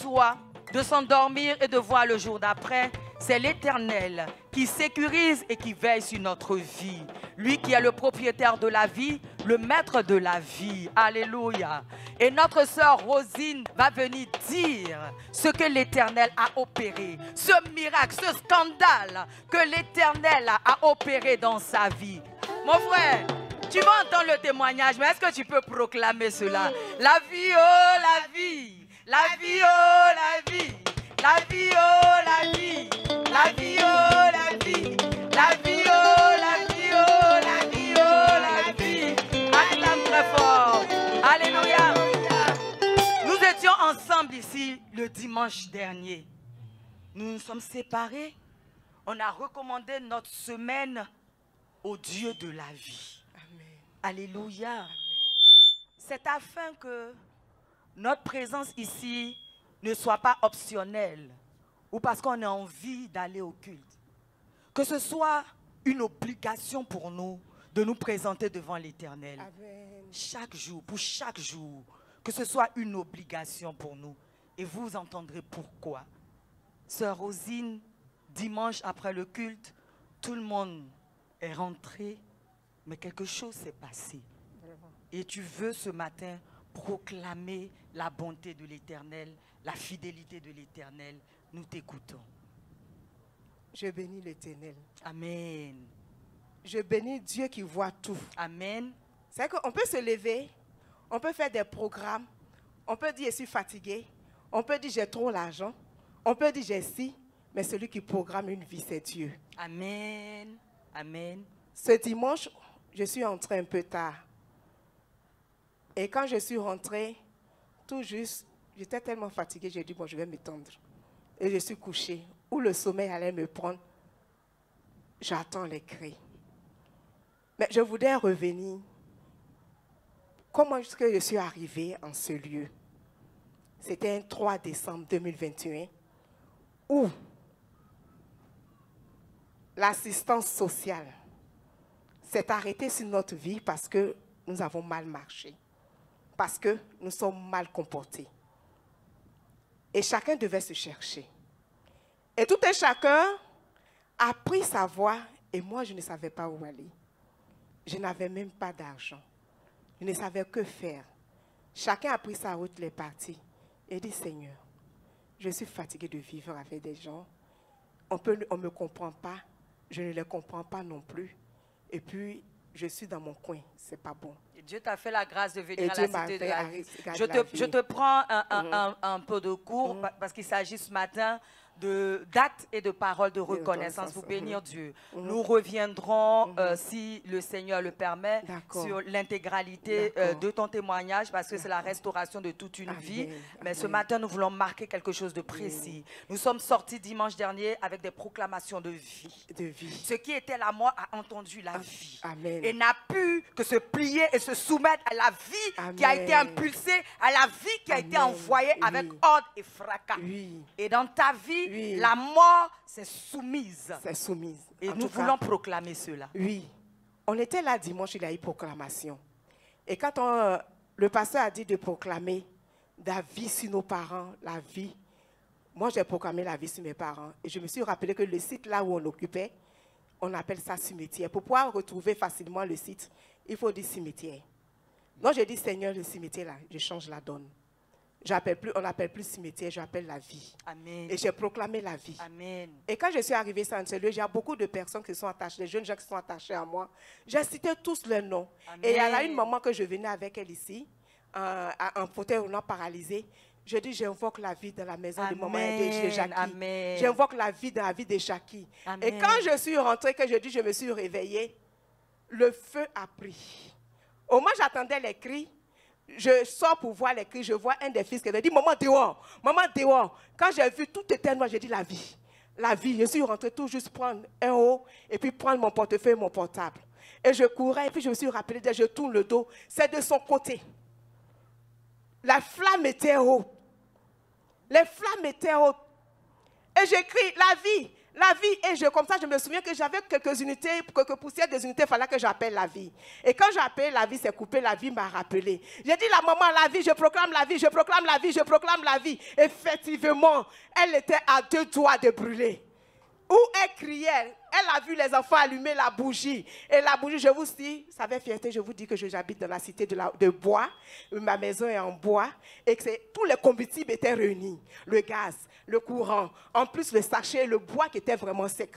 toi de s'endormir et de voir le jour d'après. C'est l'Éternel qui sécurise et qui veille sur notre vie. Lui qui est le propriétaire de la vie, le maître de la vie. Alléluia. Et notre sœur Rosine va venir dire ce que l'Éternel a opéré. Ce miracle, ce scandale que l'Éternel a opéré dans sa vie. Mon frère, tu vas entendre le témoignage, mais est-ce que tu peux proclamer cela? La vie, oh la vie. La vie, oh la vie. La vie, oh la vie. La vie, oh la vie. La vie, oh la vie, oh la vie, oh la vie. Acclame très fort. Alléluia. Nous étions ensemble ici le dimanche dernier. Nous nous sommes séparés. On a recommandé notre semaine au Dieu de la vie. Amen. Alléluia. Amen. C'est afin que notre présence ici ne soit pas optionnelle ou parce qu'on a envie d'aller au culte. Que ce soit une obligation pour nous de nous présenter devant l'Éternel. Chaque jour, pour chaque jour. Que ce soit une obligation pour nous. Et vous entendrez pourquoi. Sœur Rosine, dimanche après le culte, tout le monde est rentré, mais quelque chose s'est passé. Et tu veux ce matin proclamer la bonté de l'Éternel, la fidélité de l'Éternel. Nous t'écoutons. Je bénis l'Éternel. Amen. Je bénis Dieu qui voit tout. Amen. C'est qu'on peut se lever, on peut faire des programmes, on peut dire je suis fatigué, on peut dire j'ai trop l'argent, on peut dire j'ai ci, mais celui qui programme une vie, c'est Dieu. Amen. Amen. Ce dimanche, je suis entrée un peu tard. Et quand je suis rentrée, tout juste, j'étais tellement fatiguée, j'ai dit, bon, je vais m'étendre. Et je suis couchée. Où le sommeil allait me prendre, j'attends les cris. Mais je voudrais revenir. Comment est-ce que je suis arrivée en ce lieu? C'était un 3 décembre 2021, où l'assistance sociale s'est arrêtée sur notre vie parce que nous avons mal marché, parce que nous sommes mal comportés. Et chacun devait se chercher. Et tout un chacun a pris sa voie et moi, je ne savais pas où aller. Je n'avais même pas d'argent. Je ne savais que faire. Chacun a pris sa route, il est parti. Et dit, Seigneur, je suis fatiguée de vivre avec des gens. On ne me comprend pas. Je ne les comprends pas non plus. Et puis, je suis dans mon coin. Ce n'est pas bon. Et Dieu t'a fait la grâce de venir Et à Dieu la cité de la vie. Je vie. te prends un peu de cours parce qu'il s'agit ce matin d'actes et de paroles de reconnaissance pour bénir Dieu. Nous reviendrons, si le Seigneur le permet, sur l'intégralité de ton témoignage parce que c'est la restauration de toute une vie. Mais ce matin, nous voulons marquer quelque chose de précis. Nous sommes sortis dimanche dernier avec des proclamations de vie. Ce qui était la mort a entendu la vie. Amen. Et n'a pu que se plier et se soumettre à la vie qui a été impulsée, à la vie qui a été envoyée avec ordre et fracas. Et dans ta vie, la mort s'est soumise. C'est soumise. Et nous voulons proclamer cela. Oui. On était là dimanche, il y a eu proclamation. Et quand le pasteur a dit de proclamer la vie sur nos parents, la vie, moi j'ai proclamé la vie sur mes parents. Et je me suis rappelé que le site là où on occupait, on appelle ça cimetière. Pour pouvoir retrouver facilement le site, il faut dire cimetière. Donc j'ai dit, Seigneur, le cimetière là, je change la donne. On n'appelle plus cimetière, j'appelle la vie. Amen. Et j'ai proclamé la vie. Amen. Et quand je suis arrivée sur ce lieu, il y a beaucoup de personnes qui sont attachées, des jeunes gens qui sont attachés à moi. J'ai cité tous leurs noms. Amen. Et il y a là une maman que je venais avec elle ici, en fauteuil roulant paralysé. Je dis, j'invoque la vie dans la maison de maman et de Jackie. J'invoque la vie dans la vie de Jackie. Amen. Et quand je suis rentrée, que je dis, je me suis réveillée, le feu a pris. Au moins, j'attendais les cris. Je sors pour voir les cris, je vois un des fils qui me dit, maman dehors, maman dehors. Quand j'ai vu tout était noir, j'ai dit la vie. La vie, je suis rentrée tout juste prendre un haut et puis prendre mon portefeuille et mon portable. Et je courais et puis je me suis rappelé, je tourne le dos, c'est de son côté. La flamme était haute. Les flammes étaient hautes. Et j'écris, la vie, La vie, et comme ça, je me souviens que j'avais quelques unités, quelques poussières des unités, il fallait que j'appelle la vie. Et quand j'appelle la vie, c'est coupé, la vie m'a rappelé. J'ai dit, la maman, la vie, je proclame la vie, je proclame la vie, je proclame la vie. Effectivement, elle était à 2 doigts de brûler. Où elle criait, elle a vu les enfants allumer la bougie. Et la bougie, je vous dis, ça avec fierté, je vous dis que j'habite dans la cité de bois. Ma maison est en bois. Et que tous les combustibles étaient réunis. Le gaz, le courant, en plus le sachet, le bois qui était vraiment sec.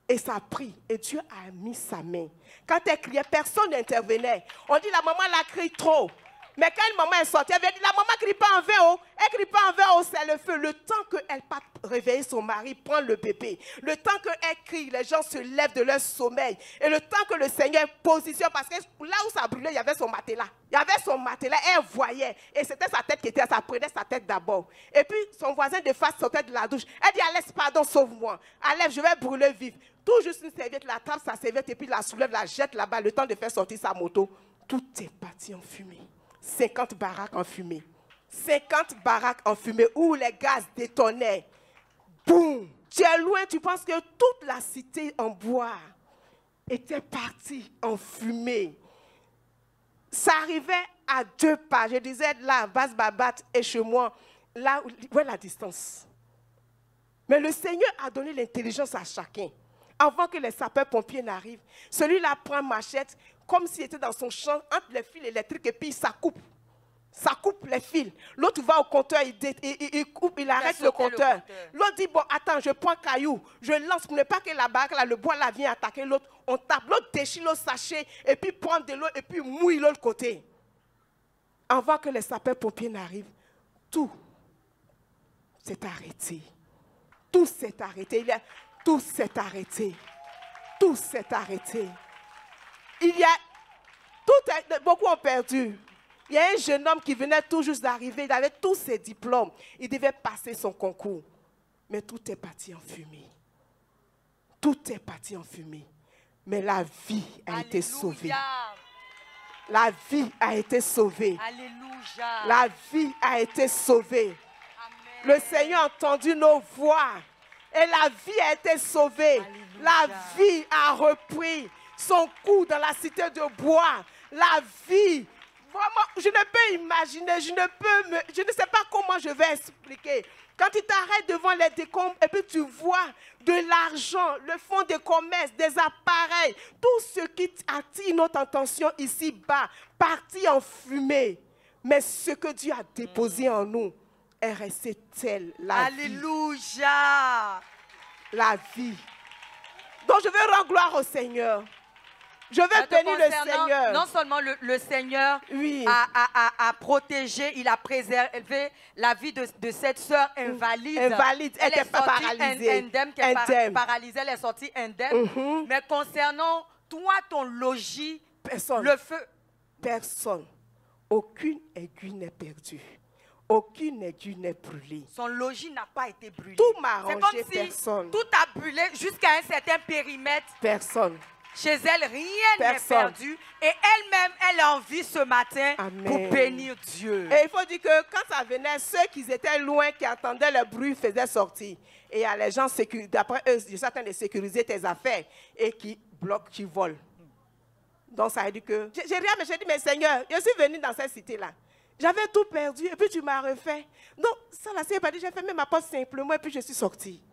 Et ça a pris. Et Dieu a mis sa main. Quand elle criait, personne n'intervenait. On dit, la maman la crie trop. Mais quand une maman est sortie, elle dit, la maman ne crie pas en vain, elle ne crie pas en vain, c'est le feu. Le temps qu'elle parte réveiller son mari, prendre le bébé, le temps qu'elle crie, les gens se lèvent de leur sommeil. Et le temps que le Seigneur positionne, parce que là où ça brûlait, il y avait son matelas. Il y avait son matelas, elle voyait. Et c'était sa tête qui était, ça prenait sa tête d'abord. Et puis son voisin de face sortait de la douche. Elle dit, Alès, pardon, sauve-moi. Alès, je vais brûler vif. Tout juste une serviette, la trappe sa serviette, et puis la soulève, la jette là-bas, le temps de faire sortir sa moto. Tout est parti en fumée. 50 baraques en fumée. 50 baraques en fumée où les gaz détonnaient. Boum! Tu es loin, tu penses que toute la cité en bois était partie en fumée. Ça arrivait à 2 pas. Je disais là, Bas-Babat et chez moi, là où est la distance. Mais le Seigneur a donné l'intelligence à chacun. Avant que les sapeurs-pompiers n'arrivent, celui-là prend machette, comme s'il était dans son champ, entre les fils électriques, et puis ça coupe. Ça coupe les fils. L'autre va au compteur, il coupe, il arrête le compteur. L'autre dit, bon, attends, je prends caillou, je lance pour ne pas que la barque, là, le bois là vient attaquer l'autre. On tape, l'autre déchire l'autre sachet, et puis prend de l'eau, et puis mouille l'autre côté. Avant que les sapeurs-pompiers n'arrivent, tout s'est arrêté. Tout s'est arrêté. Tout s'est arrêté. Tout s'est arrêté. Beaucoup ont perdu. Il y a un jeune homme qui venait tout juste d'arriver, il avait tous ses diplômes, il devait passer son concours. Mais tout est parti en fumée. Tout est parti en fumée. Mais la vie a été sauvée. La vie a été sauvée. Alléluia. La vie a été sauvée. Amen. Le Seigneur a entendu nos voix. Et la vie a été sauvée. Alléluia. La vie a repris son cours dans la cité de bois. La vie, vraiment, je ne peux imaginer, je ne sais pas comment je vais expliquer. Quand tu t'arrêtes devant les décombres et puis tu vois de l'argent, le fonds de commerce, des appareils, tout ce qui attire notre attention ici-bas, parti en fumée. Mais ce que Dieu a déposé en nous est resté tel, la Alléluia. vie. La vie. Donc je veux rendre gloire au Seigneur. Je veux bénir le Seigneur. Non seulement le Seigneur oui. a protégé, il a préservé la vie de cette sœur invalide. Invalide, elle était paralysée. Indemne, paralysée, elle est sortie indemne. Mais concernant toi, ton logis, personne. Le feu. Personne. Aucune aiguille n'est perdue. Aucune aiguille n'est brûlée. Son logis n'a pas été brûlé. Tout m'a arrangé, c'est comme si personne. Tout a brûlé jusqu'à un certain périmètre. Personne. Chez elle, rien n'est perdu. Et elle-même, elle a envie ce matin pour bénir Dieu. Et il faut dire que quand ça venait, ceux qui étaient loin, qui entendaient le bruit, faisaient sortir. Et il y a les gens, d'après eux, ils sont en train de sécuriser tes affaires et qui bloquent, qui volent. Donc ça veut dire que... J'ai rien, mais j'ai dit, mais Seigneur, je suis venu dans cette cité-là. J'avais tout perdu et puis tu m'as refait. Donc ça, la Seigneur m'a dit, j'ai fermé ma porte simplement et puis je suis sortie.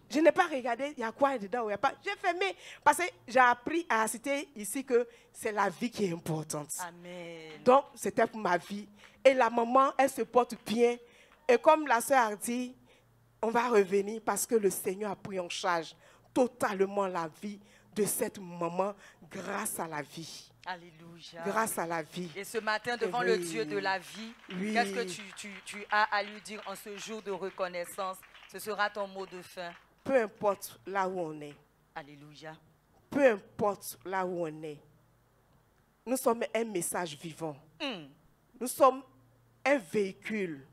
Je n'ai pas regardé, il y a quoi dedans ou il n'y a pas. J'ai fermé parce que j'ai appris à citer ici que c'est la vie qui est importante. Amen. Donc, c'était pour ma vie. Et la maman, elle se porte bien. Et comme la sœur a dit, on va revenir parce que le Seigneur a pris en charge totalement la vie de cette maman grâce à la vie. Alléluia. Grâce à la vie. Et ce matin, devant le Dieu de la vie, qu'est-ce que tu as à lui dire en ce jour de reconnaissance? Ce sera ton mot de fin. Peu importe là où on est. Alléluia. Peu importe là où on est. Nous sommes un message vivant. Nous sommes un véhicule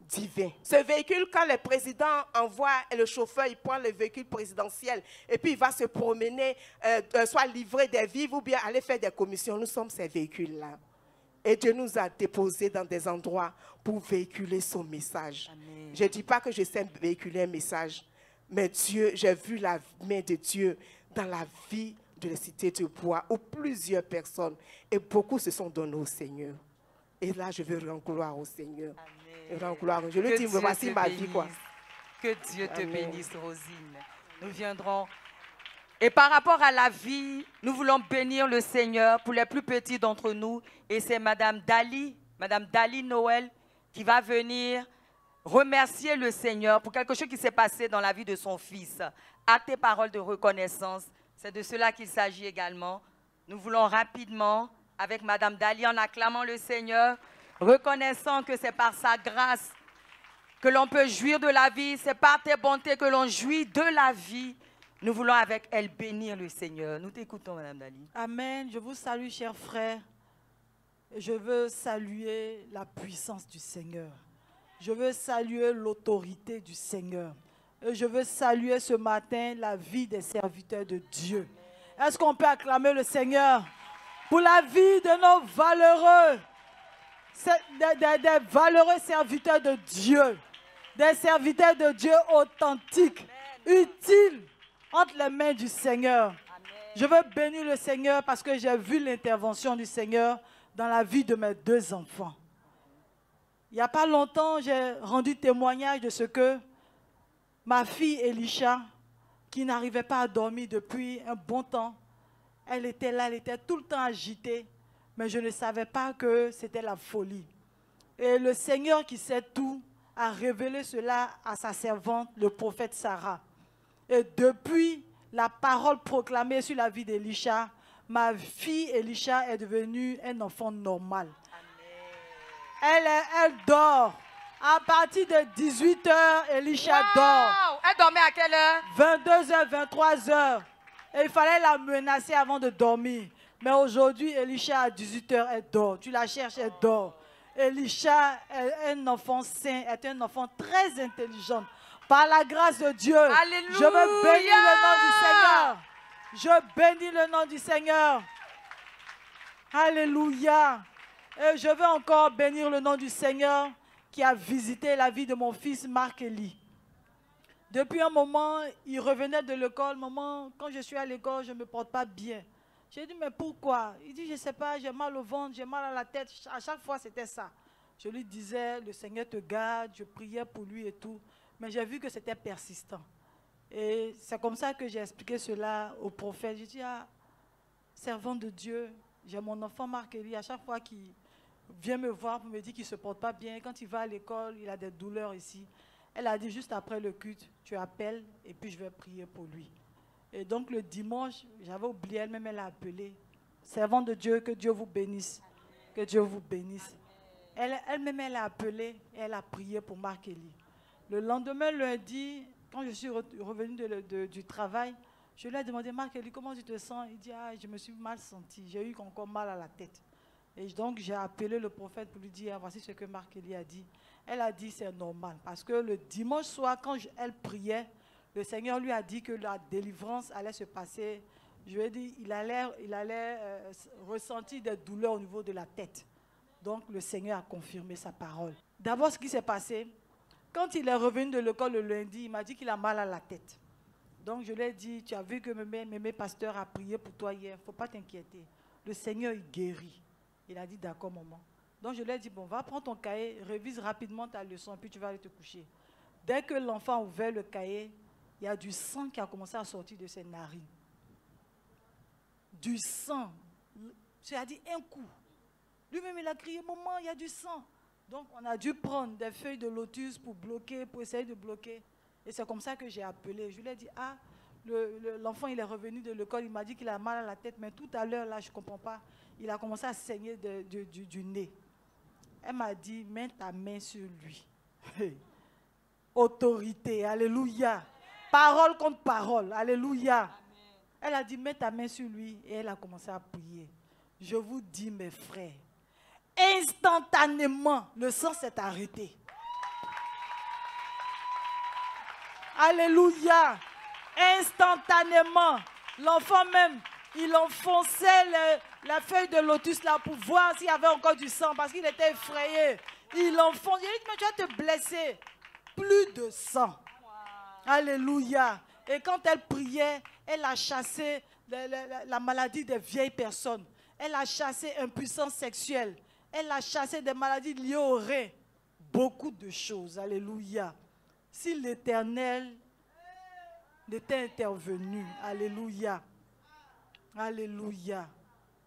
divin. Ce véhicule, quand le président envoie le chauffeur, il prend le véhicule présidentiel et puis il va se promener, soit livrer des vivres ou bien aller faire des commissions. Nous sommes ces véhicules-là. Et Dieu nous a déposés dans des endroits pour véhiculer son message. Amen. Je ne dis pas que je sais véhiculer un message, Mais Dieu, j'ai vu la main de Dieu dans la vie de la cité de bois, où plusieurs personnes, et beaucoup se sont donnés au Seigneur. Et là, je veux rendre gloire au Seigneur. Amen. Je lui dis, voici ma vie, quoi. Que Dieu te Amen. bénisse, Rosine. Nous viendrons. Et par rapport à la vie, nous voulons bénir le Seigneur pour les plus petits d'entre nous. Et c'est Madame Dali Noël, qui va venir remercier le Seigneur pour quelque chose qui s'est passé dans la vie de son fils. Acte et parole de reconnaissance. C'est de cela qu'il s'agit également. Nous voulons rapidement, avec Madame Dali, en acclamant le Seigneur, reconnaissant que c'est par sa grâce que l'on peut jouir de la vie, c'est par tes bontés que l'on jouit de la vie. Nous voulons avec elle bénir le Seigneur. Nous t'écoutons, Madame Dali. Amen. Je vous salue, chers frères. Je veux saluer la puissance du Seigneur. Je veux saluer l'autorité du Seigneur. Et je veux saluer ce matin la vie des serviteurs de Dieu. Est-ce qu'on peut acclamer le Seigneur pour la vie de nos valeureux, des valeureux serviteurs de Dieu, des serviteurs de Dieu authentiques, utiles entre les mains du Seigneur. Je veux bénir le Seigneur parce que j'ai vu l'intervention du Seigneur dans la vie de mes 2 enfants. Il n'y a pas longtemps, j'ai rendu témoignage de ce que ma fille Elisha, qui n'arrivait pas à dormir depuis un bon temps, elle était là, elle était tout le temps agitée, mais je ne savais pas que c'était la folie. Et le Seigneur qui sait tout a révélé cela à sa servante, le prophète Sarah. Et depuis la parole proclamée sur la vie d'Elisha, ma fille Elisha est devenue un enfant normal. Elle dort. À partir de 18h, Elisha dort. Elle dormait à quelle heure? 22h, 23h. Et il fallait la menacer avant de dormir. Mais aujourd'hui, Elisha, à 18h, elle dort. Tu la cherches, elle dort. Elisha est un enfant saint, est un enfant très intelligent. Par la grâce de Dieu, Alléluia. je veux bénir le nom du Seigneur. Je bénis le nom du Seigneur. Alléluia. Et je veux encore bénir le nom du Seigneur qui a visité la vie de mon fils Marc-Élie. Depuis un moment, il revenait de l'école. Maman, quand je suis à l'école, je ne me porte pas bien. J'ai dit, mais pourquoi? Il dit, je ne sais pas, j'ai mal au ventre, j'ai mal à la tête. À chaque fois, c'était ça. Je lui disais, le Seigneur te garde, je priais pour lui et tout. Mais j'ai vu que c'était persistant. Et c'est comme ça que j'ai expliqué cela au prophète. J'ai dit, ah, servant de Dieu, j'ai mon enfant Marc-Élie, à chaque fois qu'il vient me voir pour me dire qu'il ne se porte pas bien, quand il va à l'école, il a des douleurs ici. Elle a dit, juste après le culte, tu appelles et puis je vais prier pour lui. Et donc le dimanche, j'avais oublié, elle-même elle a appelé. Servant de Dieu, que Dieu vous bénisse. Que Dieu vous bénisse. Elle-même elle a appelé et elle a prié pour Marc-Élie. Le lendemain, lundi, quand je suis revenue du travail, je lui ai demandé, Marc-Élie, comment tu te sens? Il dit, ah, je me suis mal senti, j'ai eu encore mal à la tête. Et donc, j'ai appelé le prophète pour lui dire, ah, voici ce que Marc-Élie a dit. Elle a dit, c'est normal, parce que le dimanche soir, quand elle priait, le Seigneur lui a dit que la délivrance allait se passer. Je lui ai dit, il allait ressentir des douleurs au niveau de la tête. Donc, le Seigneur a confirmé sa parole. D'abord, ce qui s'est passé, quand il est revenu de l'école le lundi, il m'a dit qu'il a mal à la tête. Donc, je lui ai dit, tu as vu que Mémé pasteur a prié pour toi hier, il ne faut pas t'inquiéter. Le Seigneur, il guérit. Il a dit, d'accord, maman. Donc, je lui ai dit, bon, va prendre ton cahier, révise rapidement ta leçon, puis tu vas aller te coucher. Dès que l'enfant a ouvert le cahier, il y a du sang qui a commencé à sortir de ses narines. Du sang. J'ai dit, un coup. Lui-même, il a crié, maman, il y a du sang. Donc, on a dû prendre des feuilles de lotus pour bloquer, pour essayer de bloquer. Et c'est comme ça que j'ai appelé. Je lui ai dit, ah, l'enfant, il est revenu de l'école, il m'a dit qu'il a mal à la tête, mais tout à l'heure, là, je ne comprends pas, il a commencé à saigner du nez. Elle m'a dit, mets ta main sur lui. Autorité, alléluia. Parole contre parole, alléluia. Amen. Elle a dit, mets ta main sur lui, et elle a commencé à prier. Je vous dis, mes frères, instantanément, le sang s'est arrêté. Alléluia. Instantanément, l'enfant même, il enfonçait la feuille de lotus là pour voir s'il y avait encore du sang parce qu'il était effrayé. Il enfonce. Il dit, mais tu vas te blesser. Plus de sang. Alléluia. Et quand elle priait, elle a chassé la maladie des vieilles personnes. Elle a chassé impuissance sexuelle. Elle a chassé des maladies liées au rein. Beaucoup de choses. Alléluia. Si l'Éternel n'était intervenu. Alléluia. Alléluia.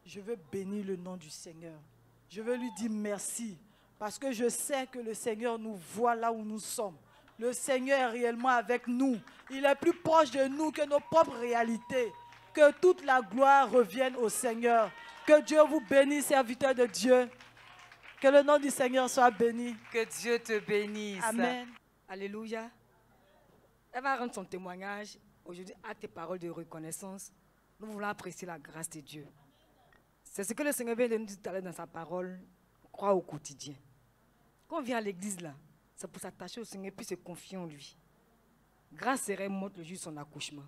Je veux bénir le nom du Seigneur. Je veux lui dire merci. Parce que je sais que le Seigneur nous voit là où nous sommes. Le Seigneur est réellement avec nous. Il est plus proche de nous que nos propres réalités. Que toute la gloire revienne au Seigneur. Que Dieu vous bénisse, serviteurs de Dieu. Que le nom du Seigneur soit béni. Que Dieu te bénisse. Amen. Alléluia. Elle va rendre son témoignage aujourd'hui à tes paroles de reconnaissance. Nous voulons apprécier la grâce de Dieu. C'est ce que le Seigneur vient de nous dire tout à l'heure dans sa parole. Crois au quotidien. Quand on vient à l'église là, c'est pour s'attacher au Seigneur puis se confier en lui. Grâce serait morte le jour de son accouchement.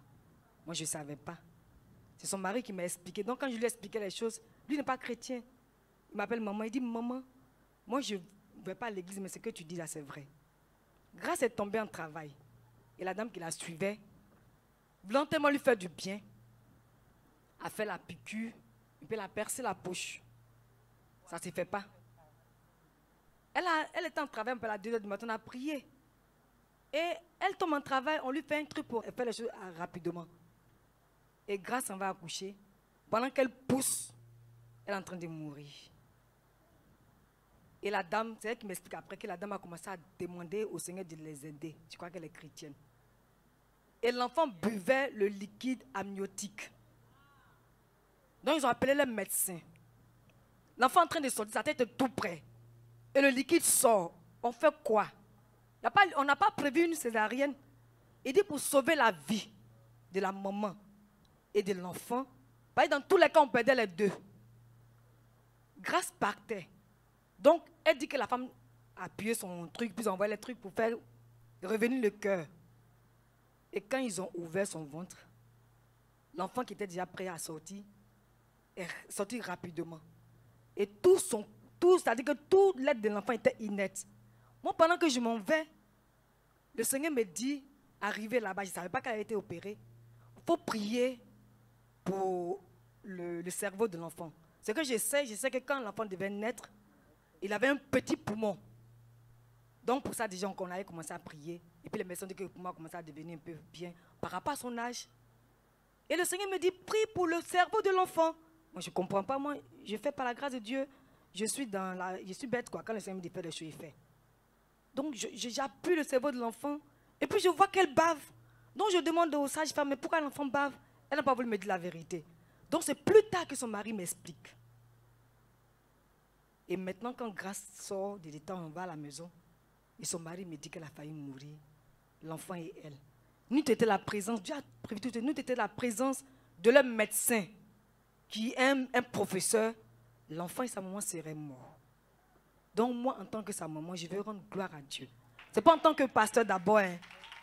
Moi, je ne savais pas. C'est son mari qui m'a expliqué. Donc, quand je lui ai expliqué les choses, lui n'est pas chrétien. Il m'appelle maman. Il dit, maman, moi, je ne vais pas à l'église, mais ce que tu dis là, c'est vrai. Grâce est tombée en travail. Et la dame qui la suivait, voulant tellement lui faire du bien, a fait la piqûre, et puis elle a percé la poche. Ça ne se fait pas. Elle était en travail un peu à 2 h du matin, on a prié. Et elle tombe en travail, on lui fait un truc pour faire les choses rapidement. Et grâce, on va accoucher. Pendant qu'elle pousse, elle est en train de mourir. Et la dame, c'est elle qui m'explique après que la dame a commencé à demander au Seigneur de les aider. Je crois qu'elle est chrétienne. Et l'enfant buvait le liquide amniotique. Donc ils ont appelé le médecin. L'enfant est en train de sortir, sa tête est tout près. Et le liquide sort. On fait quoi? On n'a pas prévu une césarienne. Il dit pour sauver la vie de la maman et de l'enfant. Parce que dans tous les cas, on perdait les deux. Grâce partait. Donc, elle dit que la femme a appuyé son truc, puis envoyé les trucs pour faire revenir le cœur. Et quand ils ont ouvert son ventre, l'enfant qui était déjà prêt à sortir, est sorti rapidement. Et c'est-à-dire que toute l'aide de l'enfant était inerte. Moi, pendant que je m'en vais, le Seigneur me dit, arrivé là-bas, je ne savais pas qu'elle avait été opérée, il faut prier pour le cerveau de l'enfant. Ce que je sais que quand l'enfant devait naître, il avait un petit poumon. Donc pour ça, déjà, on avait commencé à prier. Et puis les médecins ont dit que le poumon a commencé à devenir un peu bien par rapport à son âge. Et le Seigneur me dit, prie pour le cerveau de l'enfant. Moi, je ne comprends pas. Moi, je fais par la grâce de Dieu. Je suis bête, quoi. Quand le Seigneur me dit faire des choses, il fait. Donc, j'appuie le cerveau de l'enfant. Et puis, je vois qu'elle bave. Donc, je demande aux sages-femmes, mais pourquoi l'enfant bave? Elle n'a pas voulu me dire la vérité. Donc, c'est plus tard que son mari m'explique. Et maintenant, quand Grâce sort de l'état, on va à la maison. Et son mari me dit qu'elle a failli mourir. L'enfant et elle. Nous, c'était la présence, Dieu a prévu tout. Nous, c'était la présence de leur médecin, qui est un professeur. L'enfant et sa maman seraient morts. Donc moi, en tant que sa maman, je veux rendre gloire à Dieu. Ce n'est pas en tant que pasteur d'abord. Hein.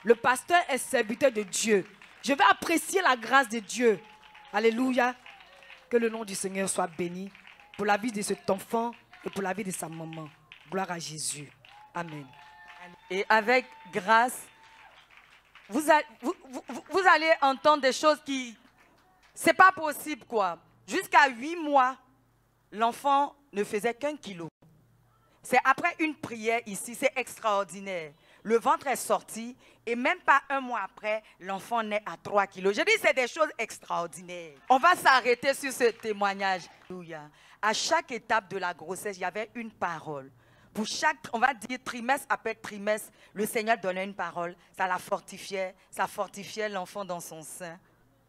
Le pasteur est serviteur de Dieu. Je veux apprécier la grâce de Dieu. Alléluia. Que le nom du Seigneur soit béni pour la vie de cet enfant et pour la vie de sa maman. Gloire à Jésus. Amen. Et avec grâce, vous allez entendre des choses qui... C'est pas possible, quoi. Jusqu'à 8 mois, l'enfant ne faisait qu'1 kilo. C'est après une prière ici, c'est extraordinaire. Le ventre est sorti et même pas 1 mois après, l'enfant naît à 3 kilos. Je dis, c'est des choses extraordinaires. On va s'arrêter sur ce témoignage. À chaque étape de la grossesse, il y avait une parole. Pour chaque, on va dire trimestre après trimestre, le Seigneur donnait une parole. Ça la fortifiait, ça fortifiait l'enfant dans son sein.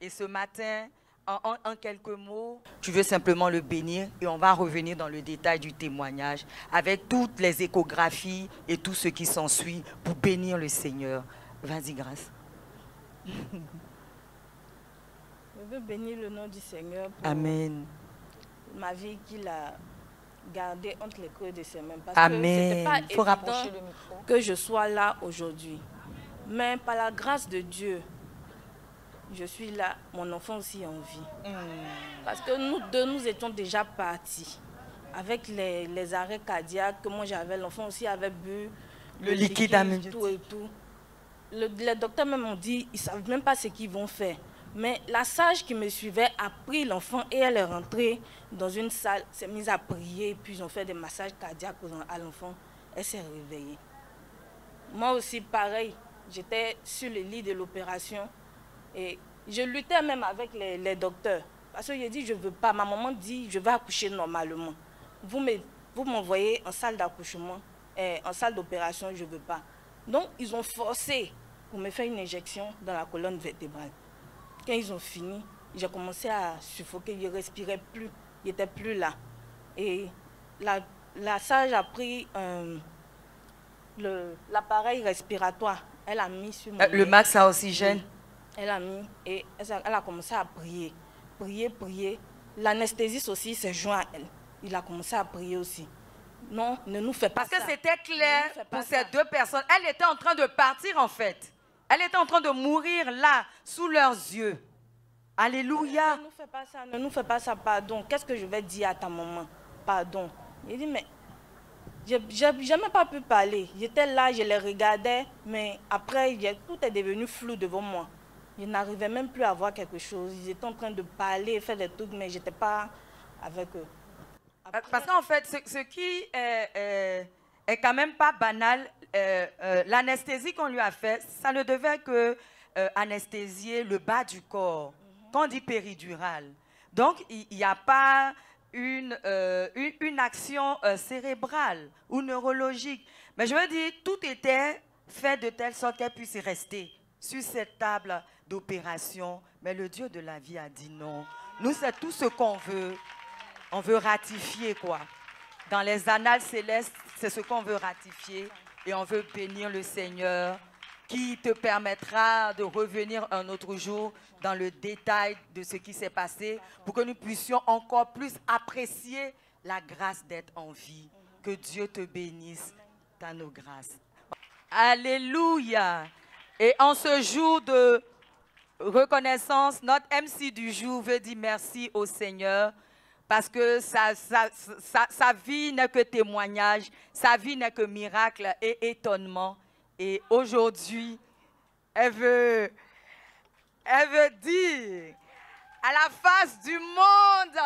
Et ce matin, en quelques mots, tu veux simplement le bénir et on va revenir dans le détail du témoignage avec toutes les échographies et tout ce qui s'ensuit pour bénir le Seigneur. Vas-y, Grâce. Je veux bénir le nom du Seigneur pour Amen. ma vie qu'il a gardée entre les creux de ses mains. Parce Amen. que ce n'était pas rapprocher évident le micro. que je sois là aujourd'hui. Mais par la grâce de Dieu, je suis là, mon enfant aussi en vie. Parce que nous deux, nous étions déjà partis. Avec les arrêts cardiaques que moi j'avais, l'enfant aussi avait bu Le liquide amniotique. tout et tout. les docteurs même ont dit, ils ne savent même pas ce qu'ils vont faire. Mais la sage qui me suivait a pris l'enfant et elle est rentrée dans une salle, s'est mise à prier, puis ils ont fait des massages cardiaques à l'enfant. Elle s'est réveillée. Moi aussi, pareil, j'étais sur le lit de l'opération et je luttais même avec les docteurs. Parce que j'ai dit, je ne veux pas. Ma maman dit, je vais accoucher normalement. Vous m'envoyez en salle d'accouchement, en salle d'opération, je ne veux pas. Donc, ils ont forcé pour me faire une injection dans la colonne vertébrale. Quand ils ont fini, j'ai commencé à suffoquer, je ne respirais plus, il n'était plus là. Et la sage a pris l'appareil respiratoire, elle a mis sur mon le masque à oxygène. Elle a mis et elle a commencé à prier, prier. L'anesthésiste aussi s'est joint à elle. Il a commencé à prier aussi. Non, ne nous fais pas ça. Parce que c'était clair pour ces deux personnes. Elle était en train de partir en fait. Elle était en train de mourir là, sous leurs yeux. Alléluia. Ne nous fais pas ça, pardon. Qu'est-ce que je vais dire à ta maman? Pardon. Il dit, mais je n'ai jamais pas pu parler. J'étais là, je les regardais, mais après, tout est devenu flou devant moi. Je n'arrivais même plus à voir quelque chose. Ils étaient en train de parler, faire des trucs, mais je n'étais pas avec eux. Après, parce qu'en fait, ce qui est quand même pas banal, l'anesthésie qu'on lui a fait, ça ne devait que anesthésier le bas du corps. Quand on dit péridurale. Donc, il n'y a pas une action cérébrale ou neurologique. Mais je veux dire, tout était fait de telle sorte qu'elle puisse rester sur cette table d'opération. Mais le Dieu de la vie a dit non. Nous, c'est tout ce qu'on veut. On veut ratifier, quoi. Dans les annales célestes, c'est ce qu'on veut ratifier. Et on veut bénir le Seigneur qui te permettra de revenir un autre jour dans le détail de ce qui s'est passé pour que nous puissions encore plus apprécier la grâce d'être en vie. Que Dieu te bénisse dans nos grâces. Alléluia. Et en ce jour de reconnaissance, notre MC du jour veut dire merci au Seigneur parce que sa vie n'est que témoignage, sa vie n'est que miracle et étonnement. Et aujourd'hui, elle veut dire à la face du monde,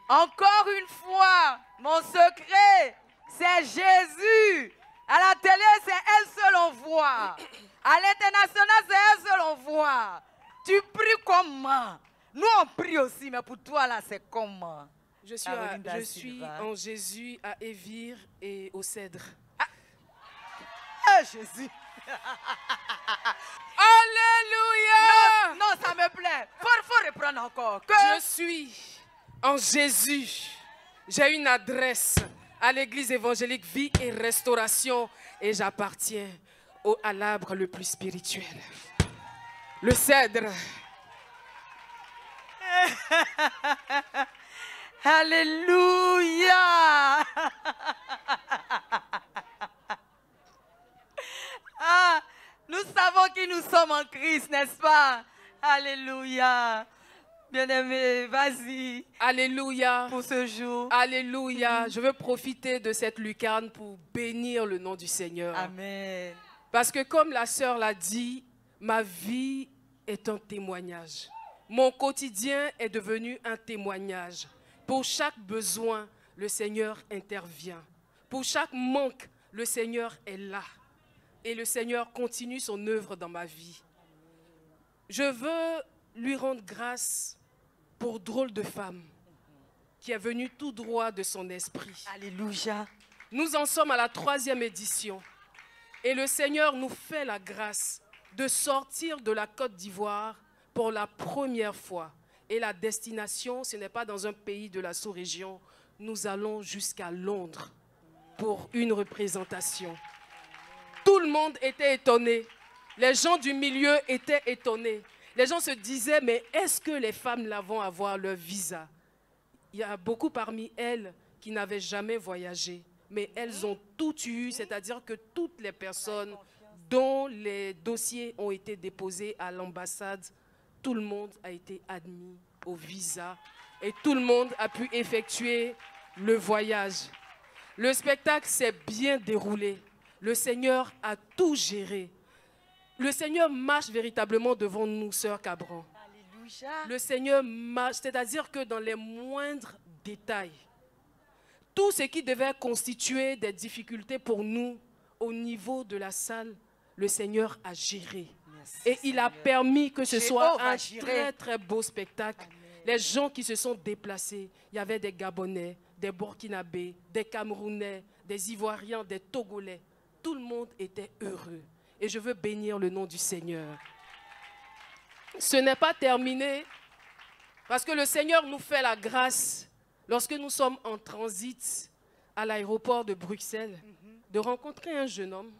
encore une fois, mon secret, c'est Jésus. À la télé, c'est elle seule on voit. À l'international, c'est elle seule on voit. Tu pries comment? Nous, on prie aussi, mais pour toi, là, c'est comment? Je suis en Jésus, à Évire et au Cèdre. Ah, Jésus! Alléluia! Non, ça me plaît. Faut reprendre encore. Je suis en Jésus. J'ai une adresse à l'église évangélique Vie et Restauration et j'appartiens à l'arbre le plus spirituel. Le cèdre. Alléluia! Ah, nous savons qui nous sommes en Christ, n'est-ce pas? Alléluia. Bien-aimé, vas-y. Alléluia. Pour ce jour. Alléluia. Je veux profiter de cette lucarne pour bénir le nom du Seigneur. Amen. Parce que comme la sœur l'a dit, ma vie est un témoignage. Mon quotidien est devenu un témoignage. Pour chaque besoin, le Seigneur intervient. Pour chaque manque, le Seigneur est là. Et le Seigneur continue son œuvre dans ma vie. Je veux lui rendre grâce pour Drôle de femme qui est venue tout droit de son esprit. Alléluia. Nous en sommes à la 3e édition. Et le Seigneur nous fait la grâce de sortir de la Côte d'Ivoire pour la première fois. Et la destination, ce n'est pas dans un pays de la sous-région. Nous allons jusqu'à Londres pour une représentation. Tout le monde était étonné. Les gens du milieu étaient étonnés. Les gens se disaient, mais est-ce que les femmes là vont avoir leur visa? Il y a beaucoup parmi elles qui n'avaient jamais voyagé. Mais elles ont tout eu, c'est-à-dire que toutes les personnes dont les dossiers ont été déposés à l'ambassade, tout le monde a été admis au visa et tout le monde a pu effectuer le voyage. Le spectacle s'est bien déroulé. Le Seigneur a tout géré. Le Seigneur marche véritablement devant nous, sœur Cabran. Alléluia. Le Seigneur marche, c'est-à-dire que dans les moindres détails, tout ce qui devait constituer des difficultés pour nous au niveau de la salle, le Seigneur a géré. Merci, Et il a permis que ce soit Jéhovah un géré. très très beau spectacle. Les gens qui se sont déplacés, il y avait des Gabonais, des Burkinabés, des Camerounais, des Ivoiriens, des Togolais. Tout le monde était heureux. Et je veux bénir le nom du Seigneur. Ce n'est pas terminé parce que le Seigneur nous fait la grâce, lorsque nous sommes en transit à l'aéroport de Bruxelles, de rencontrer un jeune homme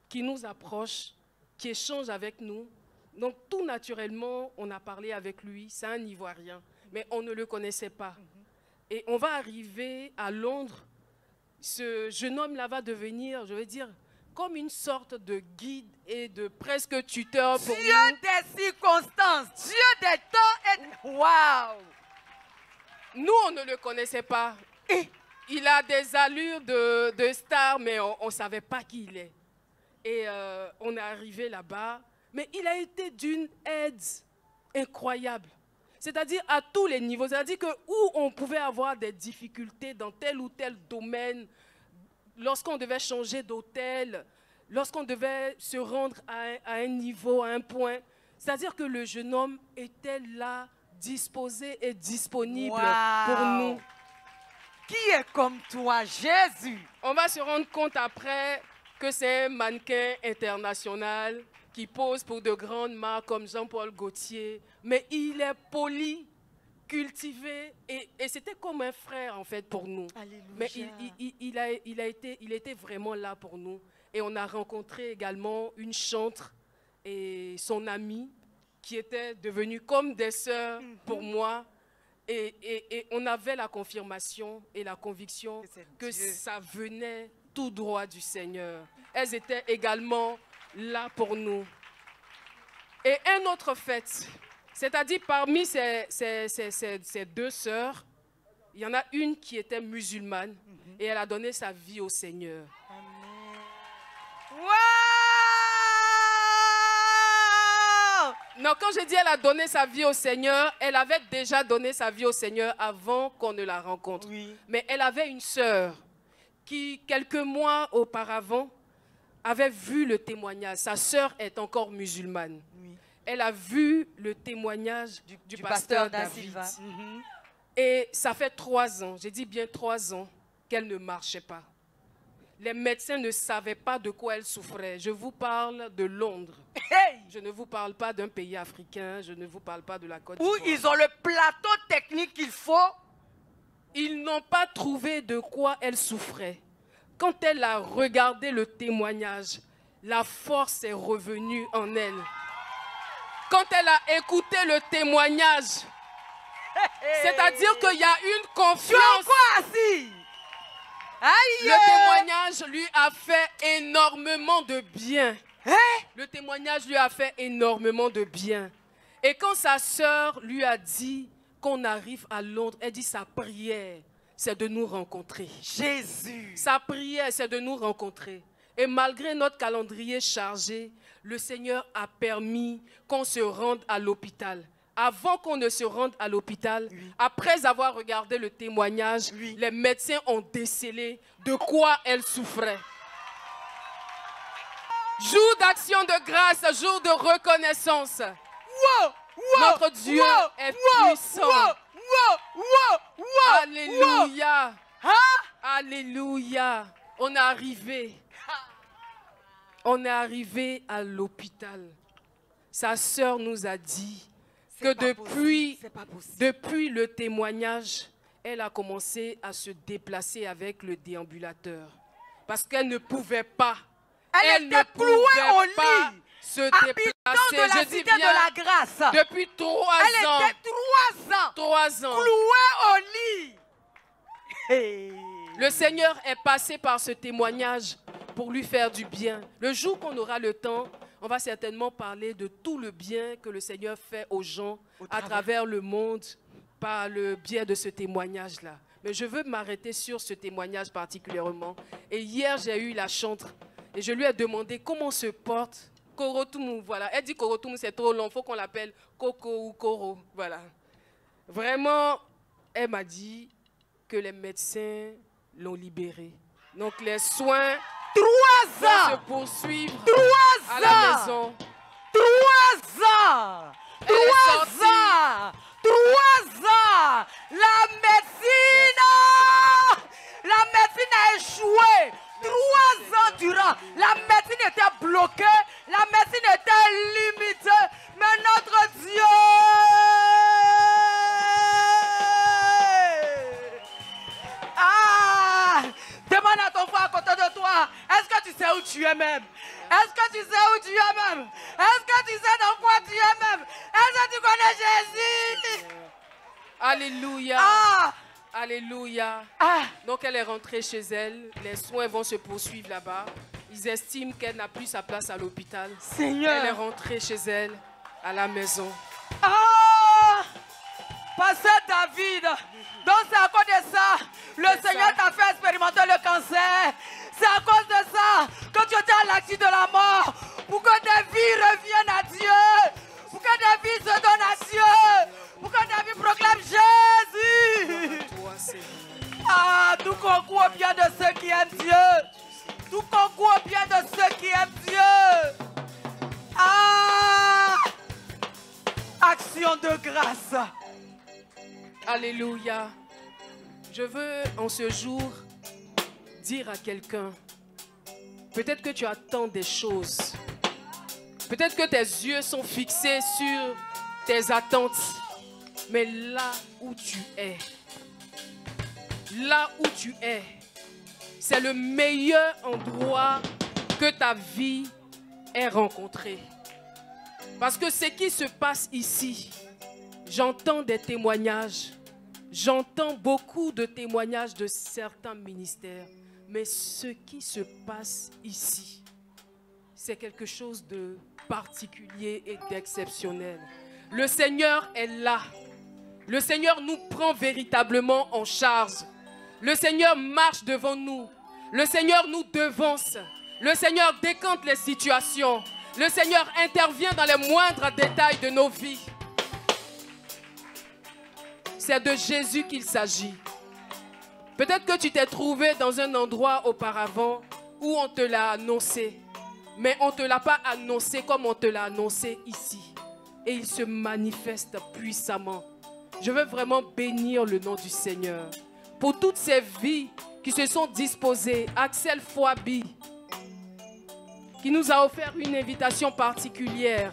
qui nous approche, qui échange avec nous. Donc tout naturellement, on a parlé avec lui, c'est un Ivoirien, mais on ne le connaissait pas. Et on va arriver à Londres, ce jeune homme-là va devenir, je veux dire, comme une sorte de guide et de presque tuteur pour Dieu nous. des circonstances, Dieu des temps et... Waouh! Nous, on ne le connaissait pas. Il a des allures de star, mais on ne savait pas qui il est. Et on est arrivé là-bas, mais il a été d'une aide incroyable. C'est-à-dire à tous les niveaux. C'est-à-dire que où on pouvait avoir des difficultés dans tel ou tel domaine, lorsqu'on devait changer d'hôtel, lorsqu'on devait se rendre à un niveau, à un point, c'est-à-dire que le jeune homme était là, disposé et disponible Wow. pour nous. Qui est comme toi, Jésus? On va se rendre compte après que c'est un mannequin international qui pose pour de grandes marques comme Jean-Paul Gaultier, mais il est poli, cultivé, et c'était comme un frère en fait pour nous. Alléluia. Mais il était vraiment là pour nous. Et on a rencontré également une chantre et son amie qui étaient devenues comme des sœurs pour moi. Et on avait la confirmation et la conviction que ça venait tout droit du Seigneur. Elles étaient également là pour nous. Et un autre fait, c'est-à-dire parmi ces deux sœurs, il y en a une qui était musulmane et elle a donné sa vie au Seigneur. Wow! Non, quand je dis elle a donné sa vie au Seigneur, elle avait déjà donné sa vie au Seigneur avant qu'on ne la rencontre. Oui. Mais elle avait une sœur qui, quelques mois auparavant, avait vu le témoignage. Sa sœur est encore musulmane. Oui. Elle a vu le témoignage du pasteur Da David. Silva. Et ça fait 3 ans, j'ai dit bien 3 ans, qu'elle ne marchait pas. Les médecins ne savaient pas de quoi elle souffrait. Je vous parle de Londres. Hey! Je ne vous parle pas d'un pays africain, je ne vous parle pas de la Côte Où d'Ivoire. ils ont le plateau technique qu'il faut. Ils n'ont pas trouvé de quoi elle souffrait. Quand elle a regardé le témoignage, la force est revenue en elle. Quand elle a écouté le témoignage, c'est-à-dire qu'il y a une Tu es confiance. quoi assis? Aïe! Le témoignage lui a fait énormément de bien. Hein? Le témoignage lui a fait énormément de bien. Et quand sa sœur lui a dit qu'on arrive à Londres, elle dit sa prière, c'est de nous rencontrer. Jésus. Sa prière, c'est de nous rencontrer. Et malgré notre calendrier chargé, le Seigneur a permis qu'on se rende à l'hôpital. Avant qu'on ne se rende à l'hôpital, après avoir regardé le témoignage, les médecins ont décelé de quoi elle souffrait. Jour d'action de grâce, jour de reconnaissance. Notre Dieu est puissant. Alléluia. Alléluia. On est arrivé à l'hôpital. Sa sœur nous a dit que depuis le témoignage, elle a commencé à se déplacer avec le déambulateur. Parce qu'elle ne pouvait pas. Elle était clouée au lit. Se Habitant de la cité de la grâce. Depuis 3 Elle ans. était 3 ans. 3 ans. Clouée au lit. Hey. Le Seigneur est passé par ce témoignage pour lui faire du bien. Le jour qu'on aura le temps, on va certainement parler de tout le bien que le Seigneur fait aux gens à travers le monde par le biais de ce témoignage-là. Mais je veux m'arrêter sur ce témoignage particulièrement. Et hier, j'ai eu la chantre et je lui ai demandé comment se porte Korotumu, voilà. Elle dit Korotumu, c'est trop long, il faut qu'on l'appelle Koko ou Koro, voilà. Vraiment, elle m'a dit que les médecins l'ont libérée. Donc les soins 3 ans se poursuivre 3 à la ans maison. 3 ans 3 ans 3 ans La médecine a échoué 3 ans durant. La médecine était bloquée, la médecine était limitée, mais notre Dieu, demande à ton frère à côté de toi, est-ce que tu sais où tu es même? Est-ce que tu sais où tu es même? Est-ce que tu sais dans quoi tu es même? Est-ce que tu connais Jésus? Alléluia. Ah! Alléluia. Ah! Donc elle est rentrée chez elle. Les soins vont se poursuivre là-bas. Ils estiment qu'elle n'a plus sa place à l'hôpital. Seigneur. Elle est rentrée chez elle, à la maison. Ah! Pasteur David, donc c'est à cause de ça, le Seigneur t'a fait expérimenter le cancer. C'est à cause de ça que tu étais à l'actif de la mort. Pour que des vies reviennent à Dieu. Pour que des vies se donnent à Dieu. Pour que des vies proclament Jésus. Ah, tout concourt au bien de ceux qui aiment Dieu. Tout concourt au bien de ceux qui aiment Dieu. Ah! Action de grâce. Alléluia. Je veux en ce jour dire à quelqu'un, peut-être que tu attends des choses. Peut-être que tes yeux sont fixés sur tes attentes. Mais là où tu es, c'est le meilleur endroit que ta vie ait rencontré. Parce que ce qui se passe ici, j'entends des témoignages, j'entends beaucoup de témoignages de certains ministères, mais ce qui se passe ici, c'est quelque chose de particulier et d'exceptionnel. Le Seigneur est là. Le Seigneur nous prend véritablement en charge. Le Seigneur marche devant nous. Le Seigneur nous devance. Le Seigneur décante les situations. Le Seigneur intervient dans les moindres détails de nos vies. C'est de Jésus qu'il s'agit. Peut-être que tu t'es trouvé dans un endroit auparavant où on te l'a annoncé. Mais on ne te l'a pas annoncé comme on te l'a annoncé ici. Et il se manifeste puissamment. Je veux vraiment bénir le nom du Seigneur. Pour toutes ces vies qui se sont disposées, Axel Fouabi, qui nous a offert une invitation particulière.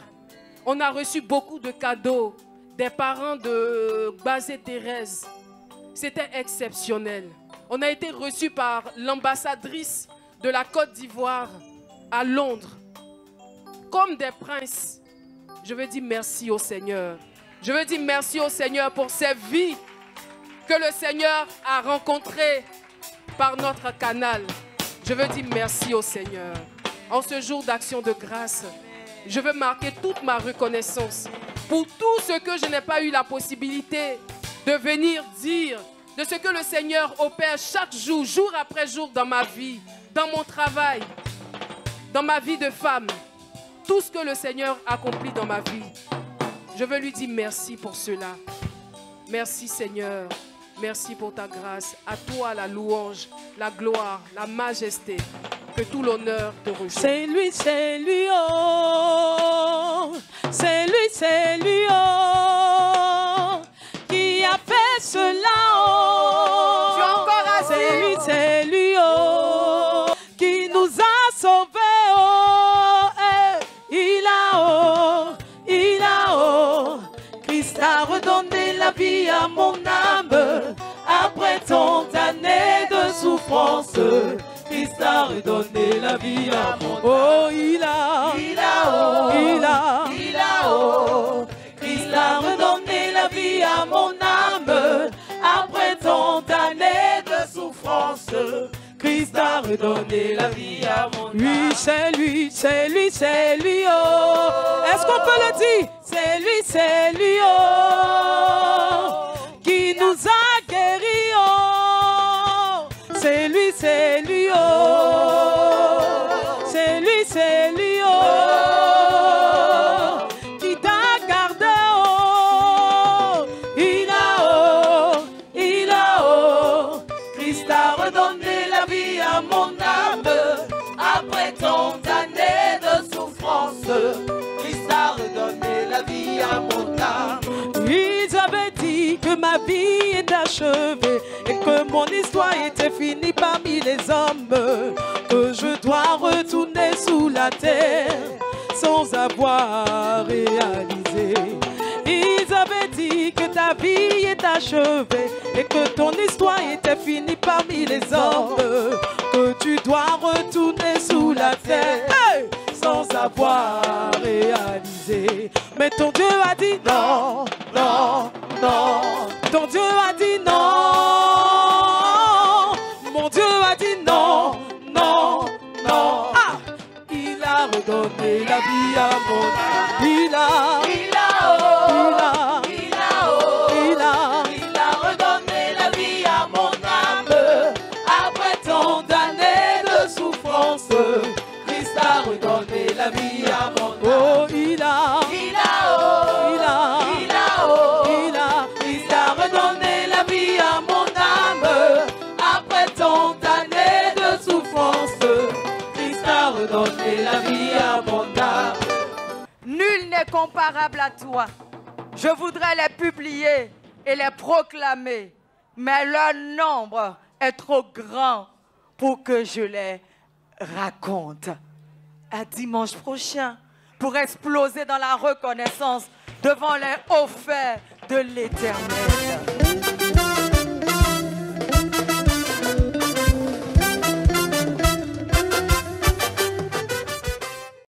On a reçu beaucoup de cadeaux des parents de Bazé Thérèse. C'était exceptionnel. On a été reçus par l'ambassadrice de la Côte d'Ivoire à Londres. Comme des princes. Je veux dire merci au Seigneur. Je veux dire merci au Seigneur pour ces vies que le Seigneur a rencontrées par notre canal. Je veux dire merci au Seigneur. En ce jour d'action de grâce, je veux marquer toute ma reconnaissance pour tout ce que je n'ai pas eu la possibilité de venir dire, de ce que le Seigneur opère chaque jour, jour après jour dans ma vie, dans mon travail, dans ma vie de femme. Tout ce que le Seigneur accomplit dans ma vie. Je veux lui dire merci pour cela. Merci Seigneur. Merci pour ta grâce. À toi la louange, la gloire, la majesté. Que tout l'honneur te rejoigne. C'est lui, oh. C'est lui, oh. Qui a fait cela, oh. Tu es encore assis. C'est lui, oh. Qui nous a sauvés, oh. Il a, oh. Christ a redonné la vie à mon âme. Après tant d'années de souffrance, Christ a redonné la vie à mon âme. Oh, il a, oh. Christ a redonné la vie à mon âme. Après tant d'années de souffrance, Christ a redonné la vie à mon âme. Oui, c'est lui, oh. Est-ce qu'on peut le dire? C'est lui, oh. Qui nous a guéris, oh. C'est lui, oh. C'est lui, oh. ma vie est achevée et que mon histoire était finie parmi les hommes, que je dois retourner sous la terre sans avoir réalisé. Ils avaient dit que ta vie est achevée et que ton histoire était finie parmi les hommes, que tu dois retourner sous la terre sans avoir réalisé. Mais ton Dieu a dit non, non, non. Ton Dieu a dit non. Mon Dieu a dit non, non, non. Ah! Il a redonné la vie à mon âme. Il a redonné la vie à mon âme. Après tant d'années de souffrance, Christ a redonné la vie à mon âme. Oh, Christ a redonné la vie à mon âme. Après tant d'années de souffrance, Christ a redonné la vie à mon âme. Nul n'est comparable à toi. Je voudrais les publier et les proclamer, mais leur nombre est trop grand pour que je les raconte. À dimanche prochain, pour exploser dans la reconnaissance devant les hauts faits de l'Éternel.